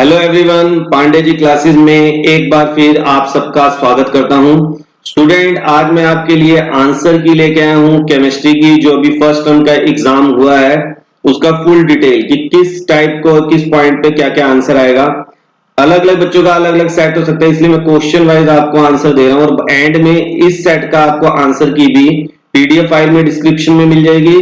Hello everyone, Pandey ji classes में एक बार फिर आप सबका स्वागत करता हूं। स्टूडेंट, आज मैं आपके लिए आंसर की लेके आया हूं केमिस्ट्री की, जो अभी फर्स्ट टर्म का एग्जाम हुआ है उसका फुल डिटेल कि किस टाइप को किस पॉइंट पे क्या क्या आंसर आएगा। अलग अलग बच्चों का अलग अलग सेट हो सकता है, इसलिए मैं क्वेश्चन वाइज आपको आंसर दे रहा हूं और एंड में इस सेट का आपको आंसर की भी पीडीएफ फाइल में डिस्क्रिप्शन में मिल जाएगी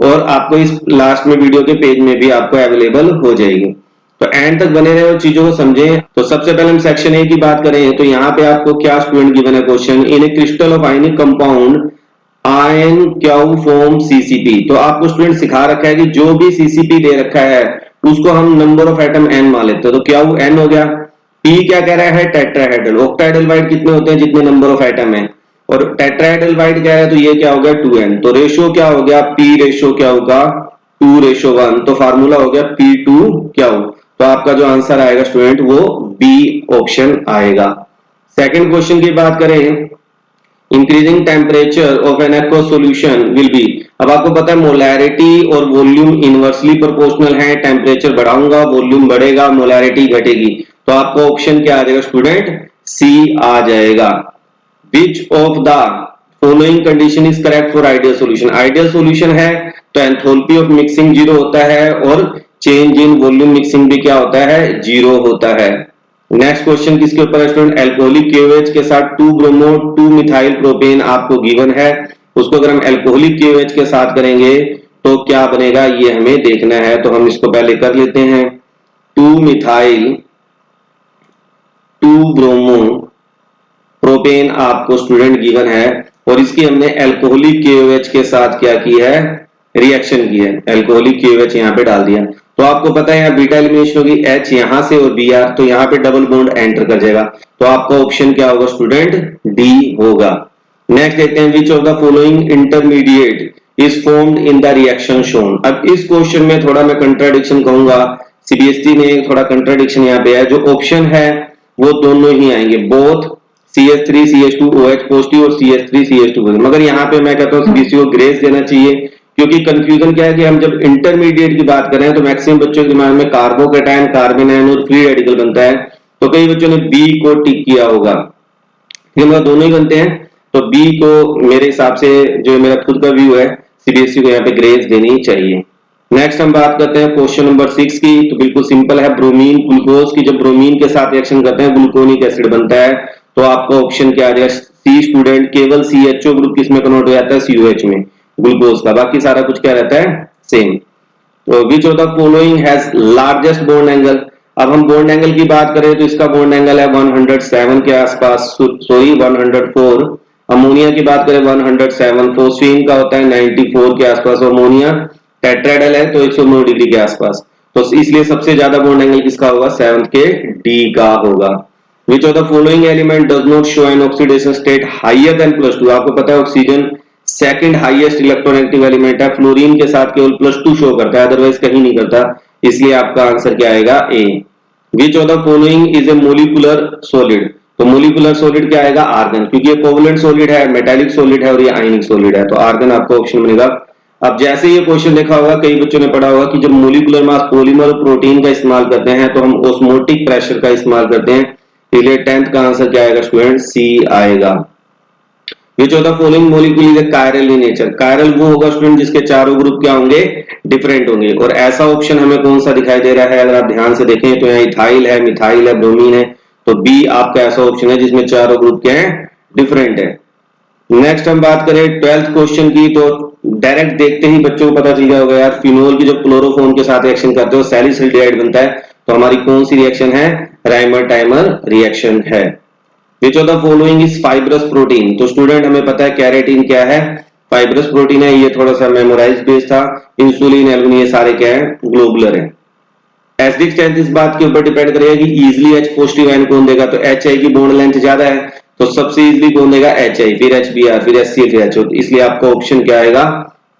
और आपको इस लास्ट में वीडियो के पेज में भी आपको अवेलेबल हो जाएगी। तो एंड तक बने रहे और चीजों को समझें। तो सबसे पहले हम सेक्शन ए की बात करें तो यहाँ पे आपको क्या स्टूडेंट गिवन है question, in A crystal of ionic compound ion Q form CCP. तो आपको स्टूडेंट सिखा रखा है कि जो भी सीसीपी दे रखा है उसको हम नंबर ऑफ एटम एन मान लेते हैं। तो क्यू एन हो गया। पी क्या कह रहा है, टेट्राहेड्रल। ऑक्टाहेड्रल वाइड कितने होते हैं, जितने नंबर ऑफ एटम है। और टेट्राहेड्रल वाइड क्या है, तो ये क्या हो गया 2n। तो रेशो क्या हो गया, पी रेशो क्या होगा 2:1। तो फार्मूला हो गया P2 क्या हो। तो आपका जो आंसर आएगा स्टूडेंट वो बी ऑप्शन आएगा। सेकंड क्वेश्चन की बात करें, increasing temperature of an aqueous solution will be. अब आपको पता है मोलैरिटी और वॉल्यूम इनवर्सली प्रोपोर्शनल है। टेम्परेचर बढ़ाऊंगा वॉल्यूम बढ़ेगा, मोलैरिटी घटेगी। तो आपको ऑप्शन क्या आ जाएगा स्टूडेंट, सी आ जाएगा। विच of the following condition is correct for ideal solution. Ideal solution है तो एंथैल्पी ऑफ मिक्सिंग जीरो होता है और चेंज इन वॉल्यूम मिक्सिंग भी क्या होता है, जीरो होता है। नेक्स्ट क्वेश्चन किसके ऊपर है स्टूडेंट, एल्कोहलिक केओएच के साथ 2 ब्रोमो 2 मिथाइल प्रोपेन आपको गिवन है। उसको अगर हम एल्कोहलिक केओएच के साथ करेंगे तो क्या बनेगा ये हमें देखना है। तो हम इसको पहले कर लेते हैं। 2 मिथाइल 2 ब्रोमो प्रोपेन आपको स्टूडेंट गिवन है और इसकी हमने एल्कोहलिक केओएच के साथ क्या की है, रिएक्शन की है। एल्कोहलिक केओएच यहाँ पे डाल दिया। तो आपको पता है यहाँ बीटा एलिमिनेशन होगी H यहां से और Br, तो यहाँ पे डबल बॉन्ड एंटर कर जाएगा। तो आपका ऑप्शन क्या होगा स्टूडेंट, डी होगा। नेक्स्ट देखते हैं, विच of the following intermediate is formed in the reaction shown. अब इस क्वेश्चन में थोड़ा मैं कंट्राडिक्शन कहूंगा, सीबीएसई में थोड़ा कंट्राडिक्शन यहाँ पे है। जो ऑप्शन है वो दोनों ही आएंगे, बोथ CH3 CH2OH पॉजिटिव और CH3 CH2, मगर यहाँ पे मैं कहता हूँ सीबीएसई को ग्रेस देना चाहिए, क्योंकि कंफ्यूजन क्या है कि हम जब इंटरमीडिएट की बात करें तो मैक्सिमम बच्चों के दिमाग में कार्बोकैटायन कार्बन आयन और फ्री रेडिकल बनता है। तो कई बच्चों ने बी को टिक किया होगा, मगर दोनों ही बनते हैं। तो बी को मेरे हिसाब से, जो मेरा खुद का व्यू है, सीबीएसई को यहाँ पे ग्रेस देनी चाहिए। नेक्स्ट हम बात करते हैं क्वेश्चन नंबर 6 की। तो बिल्कुल सिंपल है, ब्रोमीन ग्लूकोज की जब ब्रोमीन के साथ रिएक्शन करते हैं ग्लूकोनिक एसिड बनता है। तो आपका ऑप्शन क्या आ जाएगा, सी स्टूडेंट। केवल CHO ग्रुप किसमें कन्वर्ट हो जाता है, COH में, ग्लूकोज का। बाकी सारा कुछ क्या रहता है, सेम। तो विच of the following has largest bond angle. अब हम बॉन्ड एंगल की बात करें तो इसका बॉन्ड एंगल है 107 के आसपास, सॉरी 104। अमोनिया की बात करें 107। फोस्फीन का होता है 94 के आसपास। अमोनिया टेट्राहेड्रल है तो 109 डिग्री के आसपास। तो इसलिए सबसे ज्यादा बॉन्ड एंगल किसका होगा, 7 के डी का होगा। Which of the following element does not show an oxidation state higher than +2। आपको पता है oxygen second highest electronegative element है। फ्लोरीन के साथ केवल +2 शो करता है, अदरवाइज कहीं नहीं करता। इसलिए आपका आंसर क्या आएगा, A. Which of the following is a molecular solid. तो मोलिकुलर सॉलिड क्या आएगा, आर्गन, क्योंकि ये कोवलेंट सॉलिड है, मेटालिक सॉलिड है और ये आयनिक सॉलिड है। तो आर्गन आपका ऑप्शन बनेगा। अब जैसे ये क्वेश्चन देखा होगा, कई बच्चों ने पढ़ा होगा कि जब मोलिकुलर मास पॉलीमर प्रोटीन का इस्तेमाल करते हैं तो हम ऑस्मोटिक प्रेशर का इस्तेमाल करते हैं। इसलिए 10th का आंसर क्या आएगा स्टूडेंट, सी आएगा। विच of the following molecule is chiral in nature. Chiral वो होगा स्टूडेंट जिसके चारों ग्रुप क्या होंगे, डिफरेंट होंगे। और ऐसा ऑप्शन हमें कौन सा दिखाई दे रहा है, अगर आप ध्यान से देखें तो यहाँ इथाइल है, मिथाइल है, ब्रोमीन है। तो बी आपका ऐसा ऑप्शन है जिसमें चारों ग्रुप क्या है, डिफरेंट है। नेक्स्ट हम बात करें 12th क्वेश्चन की। तो डायरेक्ट देखते ही बच्चों को पता चल गया होगा यार, फिनोल की जब क्लोरोफॉर्म के साथ रिएक्शन करते हो सैलिसिल्डिहाइड बनता है। तो हमारी कौन सी रिएक्शन है, राइमर टाइमर रिएक्शन है। Which of the following is fibrous protein. तो स्टूडेंट हमें पता है कैरेटिन क्या है, फाइब्रस प्रोटीन है। ये थोड़ा सा मेमोराइज बेस था। इंसुलिन, एल्बुमिन, ये सारे क्या है, ग्लोबुलर है। एसिडिक स्ट्रेंथ इस बात के ऊपर डिपेंड करेगा कि इजीली H पॉजिटिव आयन कौन देगा। तो HI की बॉन्ड लेंथ ज्यादा है तो सबसे इजीली कौन देगा, HI, फिर HBr, फिर HCl, फिर HO। इसलिए आपका ऑप्शन क्या आएगा,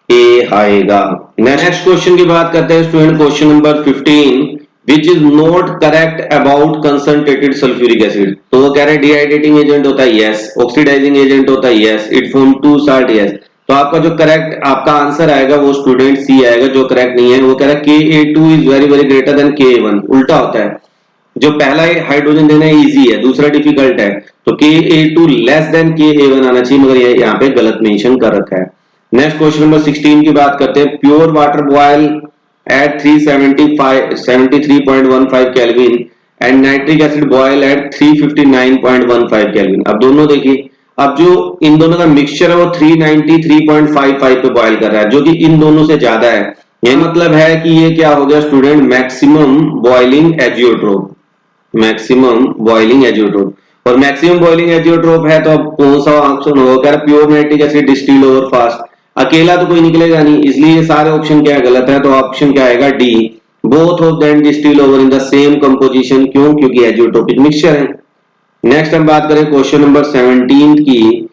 ए आएगा। नेक्स्ट क्वेश्चन की बात करते हैं student, question number 15। Which is not correct about concentrated sulfuric acid। तो वो कह रहे हैं डिहाइड्रेटिंग एजेंट होता है, यस। ऑक्सीडाइजिंग एजेंट होता है, yes. It form 2 salt, yes. तो आपका जो करेक्ट आपका आंसर आएगा वो स्टूडेंट सी आएगा। जो करेक्ट नहीं है वो कह रहा है Ka2 is very very greater than Ka1, उल्टा होता है। जो पहला हाइड्रोजन देना इजी है, दूसरा डिफिकल्ट है, तो Ka2 लेस देन Ka1 आना चाहिए, मगर ये यहाँ पे गलत मेंशन कर रखा है। नेक्स्ट क्वेश्चन नंबर 16 की बात करते हैं। Pure water boil at 373.15 kelvin and nitric acid boil at 359.15 kelvin. अब दोनों देखिए, अब जो इन दोनों का मिक्सचर है वो 393.55 पे बॉयल कर रहा है, जो कि इन दोनों से ज्यादा है। ये मतलब है कि ये क्या हो गया student, maximum boiling azeotrope, maximum boiling azeotrope. और मैक्सिमम बॉइलिंग एजियोट्रोप है तो अब कौन सा ऑप्शन होगा, pure nitric acid distil over fast, अकेला तो कोई निकलेगा नहीं, इसलिए सारे ऑप्शन क्या गलत है, तो ऑप्शन क्या आएगा D, both of them distil over in the same composition. क्यों, क्योंकि एजियोट्रोपिक मिक्सचर है। नेक्स्ट हम बात करें क्वेश्चन नंबर 17 की।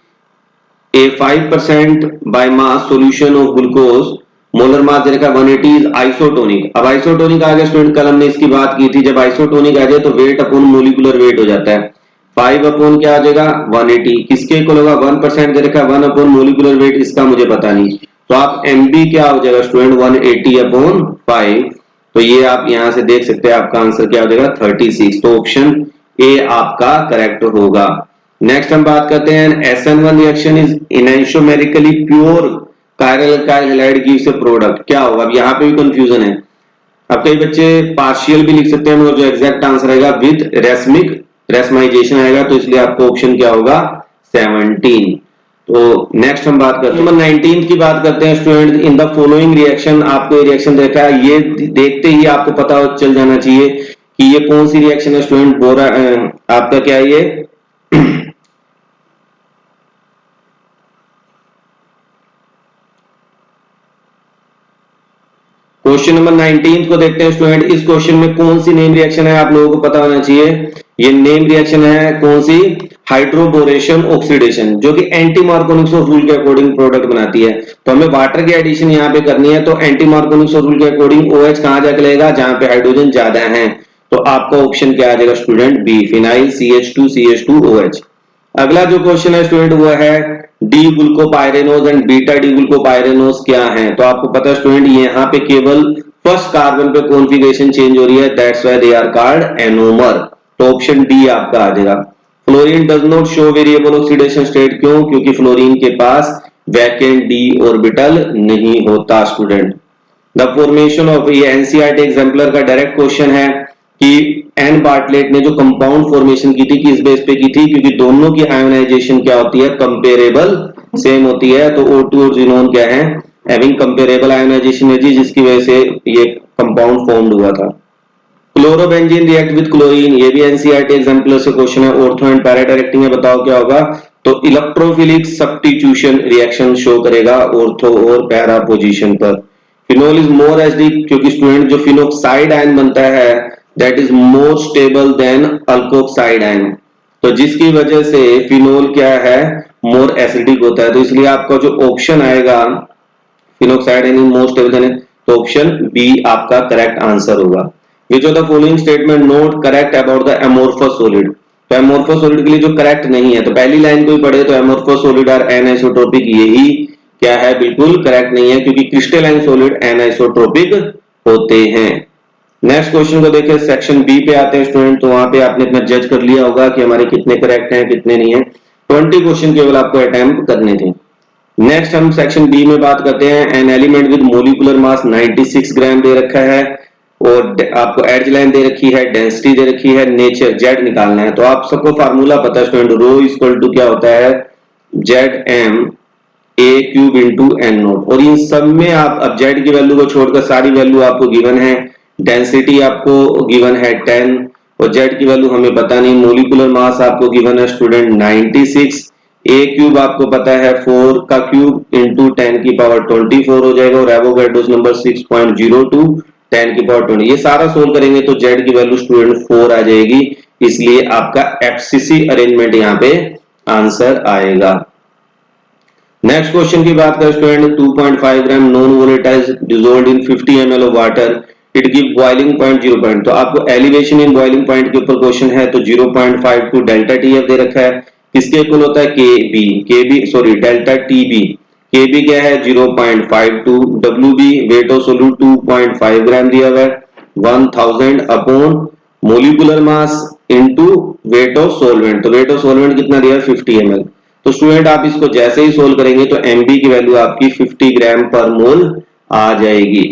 A 5% by mass solution of glucose molar mass दे रखा 180 इज आइसोटोनिक। अब आइसोटोनिक आ गया स्टूडेंट, कल हमने इसकी बात की थी, जब आइसोटोनिक आ जाए तो वेट अपॉन मोलिकुलर वेट हो जाता है। 5 अपॉन क्या आ जाएगा 180, किसके इक्वल होगा 1% दे रखा 1 अपॉन मोलिकुलर वेट, इसका मुझे पता नहीं, तो आप एमबी क्या हो जाएगा स्टूडेंट 180 अपॉन 5, तो ये आप यहां से देख सकते हैं आपका आंसर क्या हो जाएगा 36, तो ऑप्शन ए आपका करेक्ट होगा। नेक्स्ट हम बात करते हैं SN1 reaction is enantiomerically pure chiral alkyl halide gives a product. क्या होगा, अब यहाँ पे भी कंफ्यूजन है। अब कई बच्चे पार्शियल भी लिख सकते हैं, मगर जो एग्जैक्ट आंसर आएगा विद रेसमिक रेसमाइजेशन आएगा, तो इसलिए आपको ऑप्शन क्या होगा 17। तो नेक्स्ट हम बात करते हैं नंबर 19 की बात करते हैं student. In the following reaction, आपको रिएक्शन देखा है, ये देखते ही आपको पता चल जाना चाहिए कि ये कौन सी रिएक्शन है स्टूडेंट। बोरा आपका क्या है ये क्वेश्चन नंबर 19 को देखते हैं स्टूडेंट। इस क्वेश्चन में कौन सी नेम रिएक्शन है आप लोगों को पता होना चाहिए। ये नेम रिएक्शन है कौन सी, हाइड्रोबोरेशन ऑक्सीडेशन, जो कि एंटी मार्कोनिक्स रूल के अकॉर्डिंग प्रोडक्ट बनाती है। तो हमें वाटर की एडिशन यहाँ पे करनी है, तो एंटी मार्कोनिक्स रूल के अकॉर्डिंग OH कहां जाके लगेगा, जहां पे हाइड्रोजन ज्यादा है, तो आपका ऑप्शन क्या आ जाएगा स्टूडेंट बी, फिनाइल CH2CH2OH। अगला जो क्वेश्चन है स्टूडेंट वो है D glucopyranose and beta D glucopyranose क्या है। तो आपको पता है स्टूडेंट यहाँ पे केवल फर्स्ट कार्बन पे कॉन्फ़िगरेशन चेंज हो रही है, that's why they are called anomer, तो ऑप्शन डी आपका आ जाएगा। Fluorine does not show variable oxidation state, क्यों, क्योंकि फ्लोरीन के पास वैकेंट डी ऑर्बिटल नहीं होता स्टूडेंट। द फॉर्मेशन ऑफ, ये एनसीईआरटी एग्जाम्पलर का डायरेक्ट क्वेश्चन है कि एन बार्टलेट ने जो कंपाउंड फॉर्मेशन की थी किस बेस पे की थी, क्योंकि दोनों की आयोनाइजेशन क्या होती है, कंपेरेबल सेम होती है, तो O2 और जिनोन क्या है, हैविंग कंपेरेबल आयोनाइजेशन एनर्जी, जिसकी वजह से ये कंपाउंड फॉर्म्ड हुआ था। क्लोरोबेंजीन रिएक्ट विद क्लोरीन, ये भी एनसीईआरटी एग्जाम्पलर से क्वेश्चन है, ऑर्थो एंड पैरा डायरेक्टिंग है, बताओ क्या होगा, तो इलेक्ट्रोफिलिक सब्स्टिट्यूशन रिएक्शन शो करेगा ऑर्थो और पैरा पोजीशन पर। फिनोल इज मोर एसिडिक, क्योंकि स्टूडेंट जो फिनोक्साइड आयन बनता है that is more stable then alkoxide ion, तो जिसकी वजह से फिनोल क्या है मोर एसिडिक होता है, तो इसलिए आपका जो ऑप्शन आएगा phenoxide ion is more stable then, तो ऑप्शन बी आपका करेक्ट आंसर होगा। Which of the following statement not correct about the amorphous solid, तो एमोर्फस सॉलिड के लिए जो करेक्ट नहीं है, तो पहली लाइन को ही पढ़े तो एमोर्फस सॉलिड आर एनआइसोट्रोपिक, यही क्या है बिल्कुल करेक्ट नहीं है, क्योंकि क्रिस्टलाइन सॉलिड एनआइसोट्रोपिक होते हैं। नेक्स्ट क्वेश्चन को देखें, सेक्शन बी पे आते हैं स्टूडेंट, तो वहां पे आपने अपना जज कर लिया होगा कि हमारे कितने करेक्ट हैं कितने नहीं है। 20 क्वेश्चन केवल आपको अटेम्प्ट करने थे। नेक्स्ट हम सेक्शन बी में बात करते हैं। An element with molecular mass 96 ग्राम दे रखा है, और आपको एज लाइन दे रखी है, डेंसिटी दे रखी है, नेचर जेड निकालना है। तो आप सबको फार्मूला पता है स्टूडेंट, रो इक्वल टू क्या होता है Z M A cube into N naught, और इन सब में आप अब जेड की वैल्यू को छोड़कर सारी वैल्यू आपको गिवन है। डेंसिटी आपको गिवन है 10, और जेड की वैल्यू हमें पता नहीं। मोलिकुलर मास आपको गिवन है स्टूडेंट 96, ए क्यूब आपको पता है 4 का क्यूब इंटू 10 की पावर 24 हो जाएगा, और एवोगाड्रोस नंबर 6.02 10 की पावर 20। ये सारा सोल्व करेंगे तो जेड की वैल्यू स्टूडेंट 4 आ जाएगी, इसलिए आपका एफसीसी अरेंजमेंट यहाँ पे आंसर आएगा। नेक्स्ट क्वेश्चन की बात करें student, 2.5 gram non volatile dissolved in 50 ml of water, it give boiling point 0 point, तो आपको एलिवेशन इन बॉइलिंग पॉइंट के ऊपर क्वेश्चन है, तो 0.52 डेल्टा टीएफ दे रखा है, किसके इक्वल होता है केबी सॉरी डेल्टा टीबी, केबी क्या है 0.52, डब्ल्यूबी वेट ऑफ सोल्यूट 2.5 ग्राम दिया हुआ है, 1000 upon molecular mass into weight of solvent, तो वेट ऑफ सॉल्वेंट कितना दिया है 50 ml। तो स्टूडेंट आप इसको जैसे ही सोल्व करेंगे तो एमबी की वैल्यू आपकी 50 ग्राम पर मोल आ जाएगी।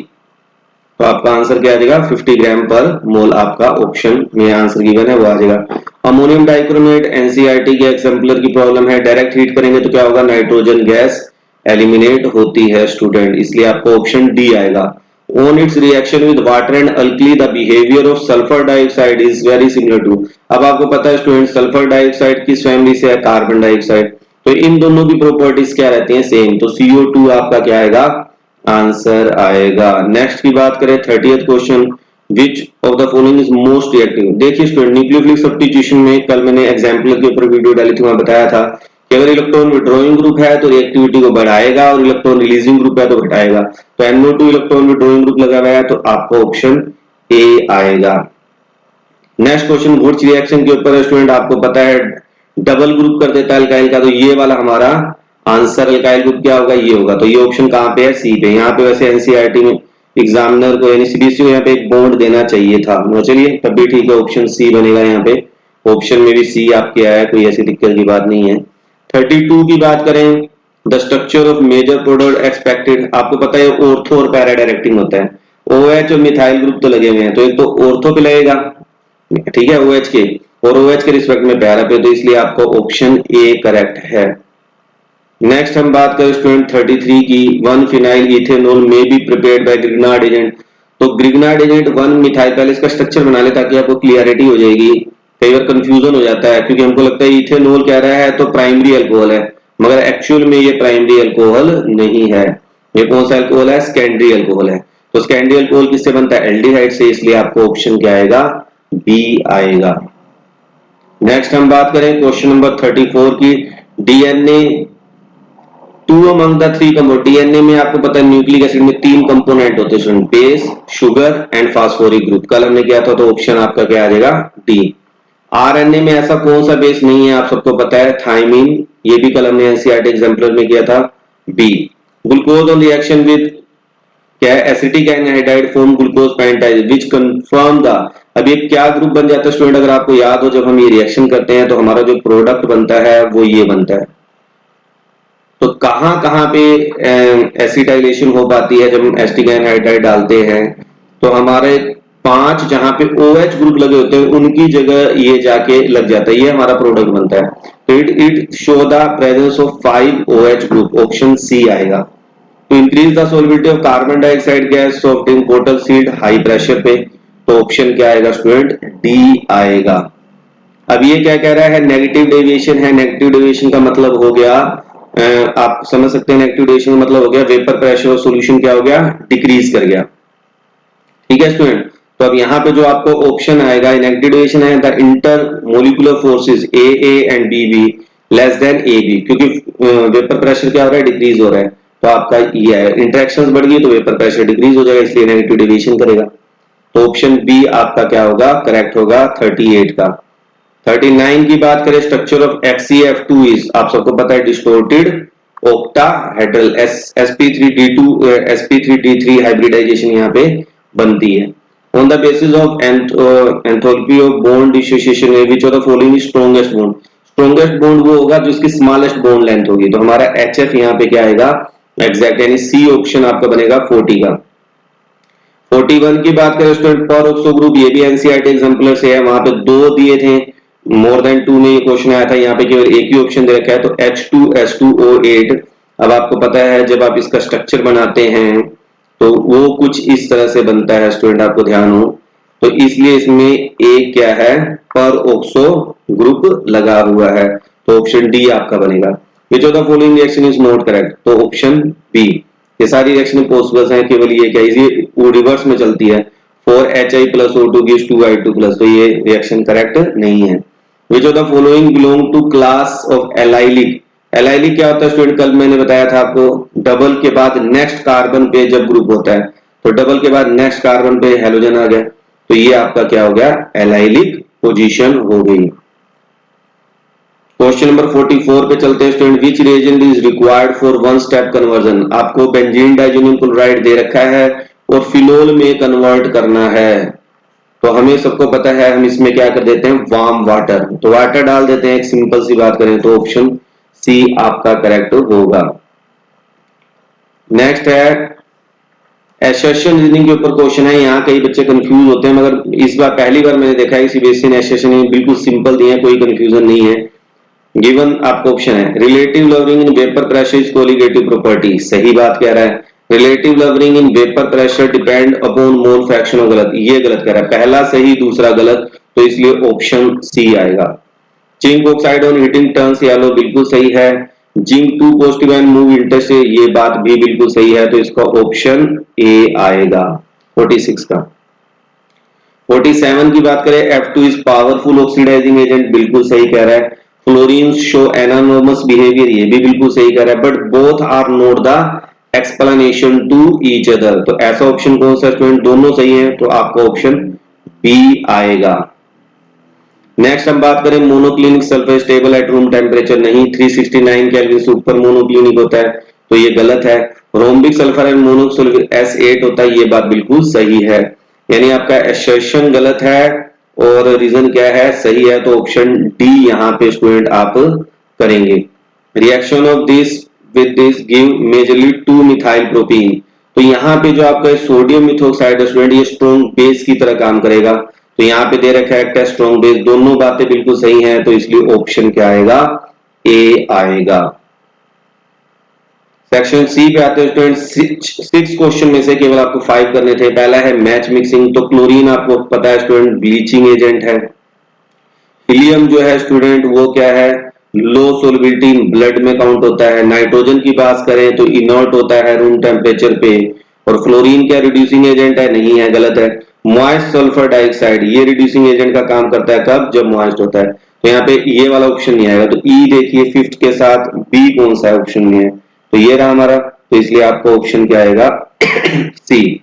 तो आपका आंसर क्या आ जाएगा 50 ग्राम पर मोल, आपका ऑप्शन में आंसर गिवन है वो आ जाएगा। अमोनियम डाइक्रोमेट एनसीईआरटी के एग्जाम्पलर की प्रॉब्लम है, डायरेक्ट हीट करेंगे तो क्या होगा नाइट्रोजन गैस एलिमिनेट होती है स्टूडेंट, इसलिए आपको ऑप्शन डी आएगा। On its reaction with water and alkali the behaviour of sulphur dioxide is very similar to. अब आपको पता है स्टूडेंट सल्फर डाइऑक्साइड किस फैमिली से है, कार्बन डाइऑक्साइड, तो इन दोनों की प्रॉपर्टीज क्या रहती हैं सेम, तो CO2 आपका क्या आएगा आंसर आएगा। नेक्स्ट की बात करें 30th question, which of the following is most reactive. देखिए स्टूडेंट न्यूक्लियोफिलिक सब्स्टिट्यूशन में कल मैंने एग्जांपल के ऊपर वीडियो डाली थी, वहां बताया था कि अगर इलेक्ट्रॉन विड्रॉइंग ग्रुप है तो रिएक्टिविटी को बढ़ाएगा और इलेक्ट्रॉन रिलीजिंग ग्रुप है तो घटाएगा। तो NO2 इलेक्ट्रॉन विड्रॉइंग ग्रुप लगा हुआ है तो आपका ऑप्शन ए आएगा। नेक्स्ट क्वेश्चन वुड्स रिएक्शन के ऊपर है स्टूडेंट, आपको पता है डबल ग्रुप कर देता है अल्काइल का, तो ये वाला हमारा आंसर अल्काइल ग्रुप क्या होगा ये होगा। तो ये ऑप्शन कहां पे है सी पे। यहाँ पे वैसे एनसीईआरटी में एग्जामिनर को यानी सीबीएसई को यहाँ पे एक बॉन्ड देना चाहिए था, चलिए तब भी ठीक है, ऑप्शन सी बनेगा। यहाँ पे ऑप्शन में भी सी आपके आया, कोई ऐसी दिक्कत की बात नहीं है। 32 की बात करें, the structure of major product expected, आपको पता है ऑर्थो और पैरा डायरेक्टिंग होता है। OH और मिथाइल ग्रुप तो लगे हुए हैं, तो एक तो ऑर्थो पे लगेगा, ठीक है OH के, और OH के रिस्पेक्ट में पैरा पे, तो इसलिए आपका ऑप्शन ए करेक्ट है। नेक्स्ट हम बात करें स्टूडेंट 33 की, 1 फिनाइल इथेनॉल में be prepared by Grignard agent. तो ग्रिग्नार्ड एजेंट 1 मिथाइल, पहले इसका स्ट्रक्चर बना ले ताकि आपको क्लियरिटी हो जाएगी, कई बार कंफ्यूजन हो जाता है क्योंकि हमको लगता है इथेनॉल कह रहा है तो प्राइमरी अल्कोहल है, मगर एक्चुअल में ये प्राइमरी अल्कोहल नहीं है। ये कौन सा अल्कोहल है, सेकेंडरी अल्कोहल है। तो सेकेंडरी अल्कोहल किससे बनता है, एल्डिहाइड से, इसलिए आपको ऑप्शन क्या आएगा बी आएगा। नेक्स्ट हम बात करें क्वेश्चन नंबर 34 की, DNA 2 among the 3 component. DNA में आपको पता है न्यूक्लिक एसिड में 3 कंपोनेंट होते हैं, base, sugar and phosphoric group, कल हमने किया था, तो ऑप्शन आपका क्या आ जाएगा डी। आरएनए में ऐसा कौन सा बेस नहीं है, आप सबको पता है थायमीन, ये भी कल हमने एनसीईआरटी एग्जांपलर में किया था, B. Glucose on reaction with क्या है, acetic anhydride form glucose pentaacetate which confirm the. अब ये क्या ग्रुप बन जाता है स्टूडेंट, अगर आपको याद हो, जब हम ये रिएक्शन करते हैं तो हमारा जो प्रोडक्ट बनता है वो ये बनता है। तो कहां कहां पे एसिटाइलेशन हो पाती है जब हम एसिटिक एनहाइड्राइड डालते हैं, तो हमारे 5 जहां पे OH ग्रुप लगे होते हैं उनकी जगह ये जाके लग जाता है, ये हमारा प्रोडक्ट बनता है। तो it show the presence of 5 OH group, option C आएगा। To increase the solubility of carbon dioxide gas so obtain कोटल सीड हाई प्रेशर पे, तो ऑप्शन क्या आएगा स्टूडेंट डी आएगा। अब ये क्या कह रहा है, नेगेटिव डेविएशन है। नेगेटिव डेविएशन का मतलब हो गया, आप समझ सकते हैं नेगेटिव डेविएशन का मतलब हो गया वेपर प्रेशर और सॉल्यूशन क्या हो गया डिक्रीज कर गया, ठीक है स्टूडेंट। तो अब यहाँ पे जो आपको ऑप्शन आएगा नेगेटिव डेविएशन है, the inter molecular forces AA and BB less than AB, क्योंकि वेपर प्रेशर क्या हो रहा है डिक्रीज हो रहा है, तो आपका ये है इंटरेक्शंस बढ़ गई तो वेपर प्रेशर डिक्रीज हो जाएगा, इसलिए नेगेटिव डेविएशन करेगा। तो ऑप्शन बी आपका क्या होगा करेक्ट होगा 38 का। 39 की बात करें, स्ट्रक्चर ऑफ FCF2 इज, आप सबको पता है डिस्टोर्टेड ऑक्टाहेड्रल, sp3d2 हाइब्रिडाइजेशन यहाँ पे बनती है। On the basis of enthalpy of bond dissociation which of the following is strongest bond. Strongest bond वो होगा जिसकी स्मॉलेस्ट बॉन्ड लेंथ होगी, तो हमारा HF यहाँ पे क्या आएगा एग्जैक्ट, यानी सी ऑप्शन आपका बनेगा 40 का। 41 की बात करें स्टूडेंट, पर ऑक्सो ग्रुप, ये भी एनसीईआरटी एग्जांपलर से है, वहां पे 2 दिए थे, मोर देन 2 में ये क्वेश्चन आया था, यहाँ पे केवल एक ही ऑप्शन दे रखा है, तो H2S2O8। अब आपको पता है जब आप इसका स्ट्रक्चर बनाते हैं तो वो कुछ इस तरह से बनता है स्टूडेंट, आपको ध्यान हो, तो इसलिए इसमें एक क्या है पर ऑक्सो ग्रुप लगा हुआ है, तो ऑप्शन डी आपका बनेगा। विच of the following reaction is not correct, तो ऑप्शन बी। ये सारी रिएक्शन पॉसिबल हैं, केवल ये क्या ये रिवर्स में चलती है, 4HI+O2 gives 2I2+, तो ये रिएक्शन करेक्ट नहीं है। Which of the following belong to class of allylic. Allylic क्या होता है स्टूडेंट, कल मैंने बताया था आपको, डबल के बाद नेक्स्ट कार्बन पे जब ग्रुप होता है, तो डबल के बाद नेक्स्ट कार्बन पे हेलोजन आ गया, तो ये आपका क्या हो गया एलाइलिक पोजीशन हो गई। क्वेश्चन नंबर 44 पे चलते हैं student, which reagent is required for one step conversion. आपको बेंजीन डाइजोनियम क्लोराइड दे रखा है और फिनोल में कन्वर्ट करना है, तो हमें सबको पता है हम इसमें क्या कर देते हैं, वार्म वाटर, तो वाटर डाल देते हैं। एक सिंपल सी बात करें तो ऑप्शन सी आपका करेक्ट होगा। नेक्स्ट है एसर्शन रीजनिंग के ऊपर क्वेश्चन है। यहाँ कई बच्चे कंफ्यूज होते हैं, मगर इस बार पहली बार मैंने देखा है सीबीएसई ने एसर्शन बिल्कुल सिंपल दिए हैं, कोई कंफ्यूजन नहीं है। गिवन आपको ऑप्शन है relative lowering in vapour pressure is colligative property, सही बात कह रहा है। Relative lowering in vapour pressure depend upon mole fraction, गलत, ये गलत कह रहा है। पहला सही दूसरा गलत, तो इसलिए ऑप्शन सी आएगा। Zinc oxide on heating turns yellow, बिल्कुल सही है। Zinc two positive and move interest, ये बात भी बिल्कुल सही है, तो इसका ऑप्शन ए आएगा 46 का। 47 की बात करें, F2 is powerful oxidising agent, बिल्कुल सही कह रहा है। फ्लोरीन शो एनानोमस बिहेवियर, ये भी बिल्कुल सही कह रहा है। But both are not the explanation to each other, तो ऐसा ऑप्शन कौन सा स्टूडेंट, दोनों सही है, तो आपका ऑप्शन बी आएगा। नेक्स्ट हम बात करें monoclinic sulphur stable at room temperature, नहीं, 369 केल्विन से ऊपर मोनोक्लिनिक होता है, तो ये गलत है। Rhombic sulphur and monoclinic S8 होता है, ये बात बिल्कुल सही है। यानी आपका एसर्शन गलत है और रीजन क्या है, सही है, तो ऑप्शन डी यहाँ पे स्टूडेंट आप करेंगे। Reaction of this with this give majorly 2 methyl propene, तो यहाँ पे जो आपका सोडियम मिथॉक्साइड स्टूडेंट ये स्ट्रॉन्ग बेस की तरह काम करेगा, तो यहाँ पे दे रखा है स्ट्रॉन्ग बेस, दोनों बातें बिल्कुल सही हैं, तो इसलिए ऑप्शन क्या आएगा, ए आएगा। सेक्शन सी पे आते हैं स्टूडेंट, 6 क्वेश्चन में से केवल आपको 5 करने थे। पहला है मैच मिक्सिंग, तो क्लोरीन आपको पता है स्टूडेंट ब्लीचिंग एजेंट है। हीलियम जो है स्टूडेंट वो क्या है, लो सोलबिलिटी ब्लड में काउंट होता है। नाइट्रोजन की बात करें तो इनर्ट होता है रूम टेम्परेचर पे। और फ्लोरीन क्या रिड्यूसिंग एजेंट है, नहीं है, गलत है। मॉइस्ट सल्फर डाइऑक्साइड ये रिड्यूसिंग एजेंट का काम करता है, कब, जब मॉइस्ट होता है, तो यहाँ पे ये वाला ऑप्शन नहीं आएगा। तो ई देखिए 5th के साथ बी कौन सा ऑप्शन में है, तो ये रहा हमारा, तो इसलिए आपका ऑप्शन क्या आएगा, सी।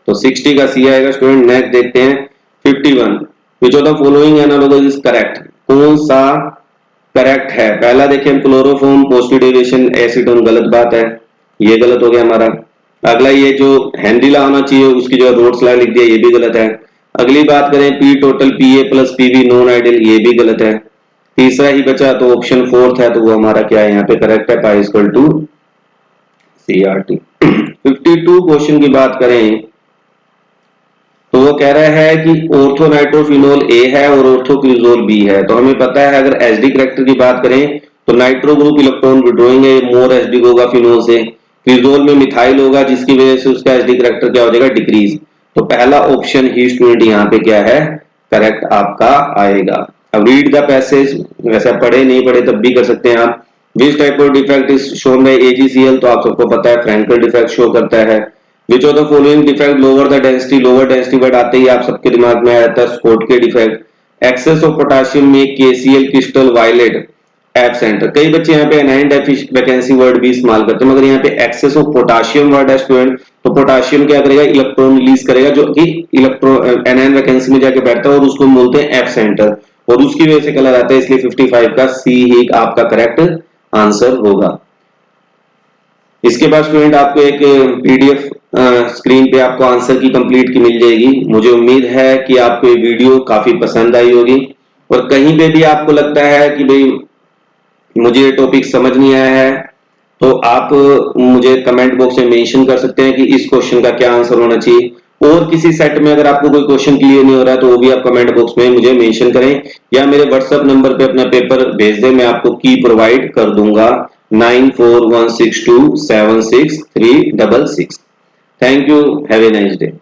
तो 60 का सी आएगा स्टूडेंट। नेक्स्ट देखते हैं 51, विच of the following analogous is correct, कौन सा करेक्ट है। पहला देखिए हम क्लोरोफॉर्म पॉजिटिव डेविएशन एसीटोन, गलत बात है, ये गलत हो गया हमारा। अगला ये जो हैंडिला होना चाहिए उसकी जो रोड स्लाइड लिख दिया, ये भी गलत है। अगली बात करें पी टोटल पीए प्लस पीवी नॉन आइडियल, ये भी गलत है। तीसरा ही बचा तो ऑप्शन 4th है, तो वो हमारा क्या है यहाँ पे करेक्ट है, pi equal to CRT। 52 question की बात करें तो वो कह रहा है कि ऑर्थोनाइट्रोफिनोल ए है और ऑर्थोक्रिजोल बी है। तो हमें पता है अगर एसडी करैक्टर की बात करें तो नाइट्रो ग्रुप इलेक्ट्रॉन विड्रॉइंग है, मोर एसडी होगा फिनोल से। क्रिजोल में मिथाइल होगा जिसकी वजह से उसका एसडी करैक्टर क्या हो जाएगा, डिक्रीज। तो पहला ऑप्शन ही स्टूडेंट यहाँ पे क्या है, करेक्ट आपका आएगा। अब रीड द पैसेज, वैसे पढ़े नहीं पढ़े तब भी कर सकते हैं आप। Which type of defect is shown by AgCl, तो आप सबको पता है फ्रैंकल डिफेक्ट शो करता है। Which of the following defect lower the density, lower density word आते ही आप सबके दिमाग में आता है स्कॉट के डिफेक्ट। एक्सेस ऑफ पोटेशियम में KCl क्रिस्टल वायलेट एब्सेंट। कई बच्चे यहाँ पे एनाइन वैकेंसी वर्ड भी इस्तेमाल करते हैं, मगर यहाँ पे एक्सेस ऑफ पोटेशियम वर्ड है स्टूडेंट, तो पोटेशियम क्या करेगा, इलेक्ट्रॉन रिलीज करेगा जो कि इलेक्ट्रॉन एनाइन वैकेंसी में जाके बैठता है और उसको बोलते हैं एब्सेंटर, और उसकी वजह से कलर आता है, इसलिए 55 का सी ही आपका करेक्ट आंसर होगा। इसके बाद स्टूडेंट आपको एक PDF स्क्रीन पे आपको आंसर की कंप्लीट की मिल जाएगी। मुझे उम्मीद है कि आपको ये वीडियो काफी पसंद आई होगी, और कहीं पे भी आपको लगता है कि भाई मुझे ये टॉपिक समझ नहीं आया है तो आप मुझे कमेंट बॉक्स में मेंशन कर सकते हैं कि इस क्वेश्चन का क्या आंसर होना चाहिए। और किसी सेट में अगर आपको कोई क्वेश्चन क्लियर नहीं हो रहा है तो वो भी आप कमेंट बॉक्स में मुझे मेंशन करें, या मेरे व्हाट्सएप नंबर पे अपना पेपर भेज दें, मैं आपको की प्रोवाइड कर दूंगा 9416276366। Thank you, have a nice day.